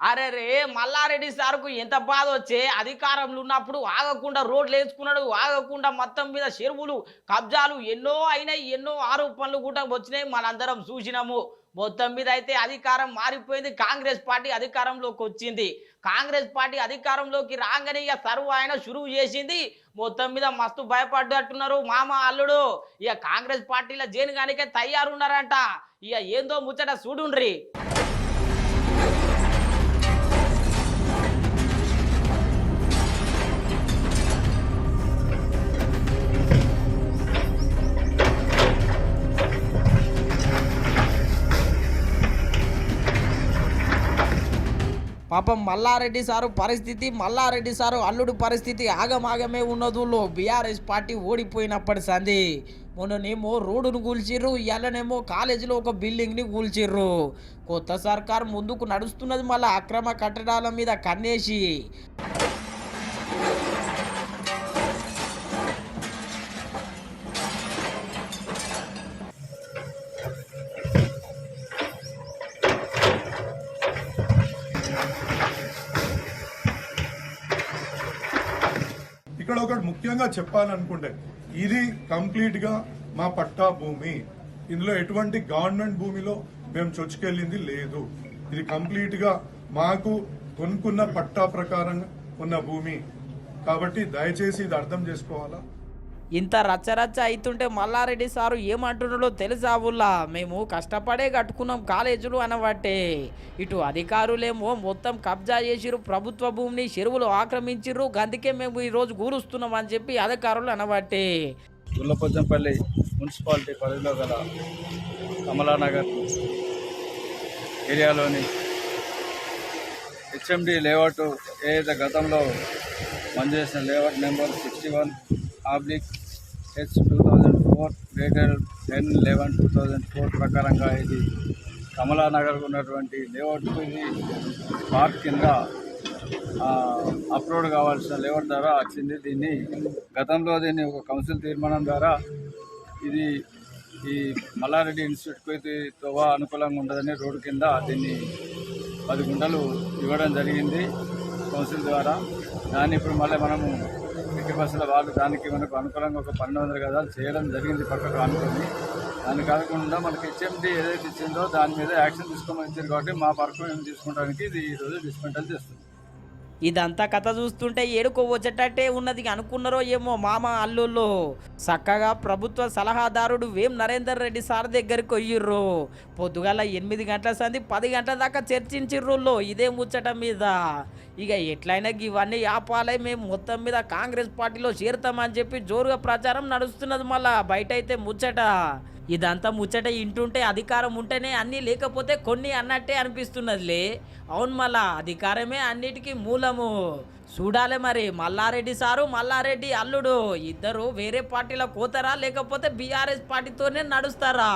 అరే రే మల్లారెడ్డి సార్కు ఎంత బాధ వచ్చే అధికారంలో ఉన్నప్పుడు ఆగకుండా రోడ్లు వేసుకున్నాడు, ఆగకుండా మొత్తం మీద చెరువులు కబ్జాలు ఎన్నో అయినాయి, ఎన్నో ఆరోపణలు కూడా వచ్చినాయి, మనందరం చూసినాము. మొత్తం మీద అయితే అధికారం మారిపోయింది, కాంగ్రెస్ పార్టీ అధికారంలోకి వచ్చింది. కాంగ్రెస్ పార్టీ అధికారంలోకి రాగానే ఇక సర్వ ఆయన షురువు చేసింది. మొత్తం మీద మస్తు భయపడ్డట్టున్నారు మామ అల్లుడు. ఇక కాంగ్రెస్ పార్టీలో జైలుగానికే తయారున్నారంట. ఇక ఏందో ముచ్చట చూడుండ్రి. పాపం మల్లారెడ్డి సారు అల్లుడు పరిస్థితి ఆగమాగమే ఉన్నదులో. బీఆర్ఎస్ పార్టీ ఓడిపోయినప్పటి సంది మొన్ననేమో రోడ్డును కూల్చిర్రు, ఇళ్ళనేమో కాలేజీలో ఒక బిల్డింగ్ని కూల్చిర్రు. కొత్త సర్కారు ముందుకు నడుస్తున్నది, మళ్ళీ అక్రమ కట్టడాల మీద కన్నేసి. ఇక్కడ ఒకటి ముఖ్యంగా చెప్పాలనుకుంటే, ఇది కంప్లీట్ గా మా పట్టా భూమి. ఇందులో ఎటువంటి గవర్నమెంట్ భూమిలో మేము చొచ్చుకెళ్ళింది లేదు. ఇది కంప్లీట్ గా మాకు కొనుక్కున్న పట్టా ప్రకారం ఉన్న భూమి. కాబట్టి దయచేసి ఇది అర్థం చేసుకోవాలా. ఇంత రచ్చరచ్చ అవుతుంటే మల్లారెడ్డి సారు ఏమంటున్నాడో తెలుసా ఊళ్ళా? మేము కష్టపడే కట్టుకున్నాం కాలేజీలు అనబట్టే, ఇటు అధికారులేమో మొత్తం కబ్జా చేసిరు, ప్రభుత్వ భూమిని చెరువులు ఆక్రమించిర్రు, అందుకే మేము ఈరోజు కూరుస్తున్నాం అని చెప్పి అధికారులు అనబట్టే. గుల్లపోచంపల్లి మున్సిపాలిటీ పరిధిలో గల కమలానగర్ ఏరియాలోని హెచ్ఎండి లేఅవుట్ ఏదైతే గతంలో మంజూరు చేసిన లేఅవుట్ నెంబర్ 61/H/2004 డేటెడ్ 10/11/2004 ప్రకారంగా ఇది కమలానగర్ ఉన్నటువంటి లేఅవుట్కు ఇది పార్క్ కింద అప్రూవ్డ్ కావాల్సిన లేఅవుట్ ద్వారా వచ్చింది. గతంలో దీన్ని ఒక కౌన్సిల్ తీర్మానం ద్వారా ఇది ఈ మల్లారెడ్డి ఇన్స్టిట్యూట్కి తోవా అనుకూలంగా ఉండదని రోడ్డు కింద దీన్ని 10 గుంటలు ఇవ్వడం జరిగింది కౌన్సిల్ ద్వారా. దాన్ని ఇప్పుడు మళ్ళీ మనము 50% వాళ్ళు దానికి మనకు అనుకూలంగా ఒక 1200 గజాలు చేయడం జరిగింది పక్కకు అనుకుని. దాన్ని కాకుండా మనకి హెచ్ఎండి ఏదైతే ఇచ్చిందో దాని మీద యాక్షన్ తీసుకోమని ఇచ్చింది. కాబట్టి మా పర్కం ఏం తీసుకోవడానికి ఇది ఈరోజు డిస్మెంటల్ చేస్తుంది. ఇదంతా కథ చూస్తుంటే ఏడుకో వచ్చేటట్టే ఉన్నది అనుకున్నారో ఏమో మామ అల్లుళ్ళు. చక్కగా ప్రభుత్వ సలహాదారుడు వేం నరేందర్ రెడ్డి సార్ దగ్గరికి పోయిర్రు. పొద్దుగాల 8 గంటల సంది 10 గంటల దాకా చర్చించిర్రుల్లో ఇదే ముచ్చట మీద. ఇక ఎట్లయినా ఇవన్నీ ఆపాలే, మేము మొత్తం మీద కాంగ్రెస్ పార్టీలో చేరుతామని చెప్పి జోరుగా ప్రచారం నడుస్తున్నది. మళ్ళా బయట అయితే ముచ్చట. ఇదంతా ముచ్చట ఇంటుంటే అధికారం ఉంటేనే అన్నీ, లేకపోతే కొన్ని అన్నట్టే అనిపిస్తున్నదిలే. అవును, మళ్ళా అధికారమే అన్నిటికీ మూలము. చూడాలి మరి మల్లారెడ్డి సారు మల్లారెడ్డి అల్లుడు ఇద్దరు వేరే పార్టీలో పోతారా, లేకపోతే బీఆర్ఎస్ పార్టీతోనే నడుస్తారా?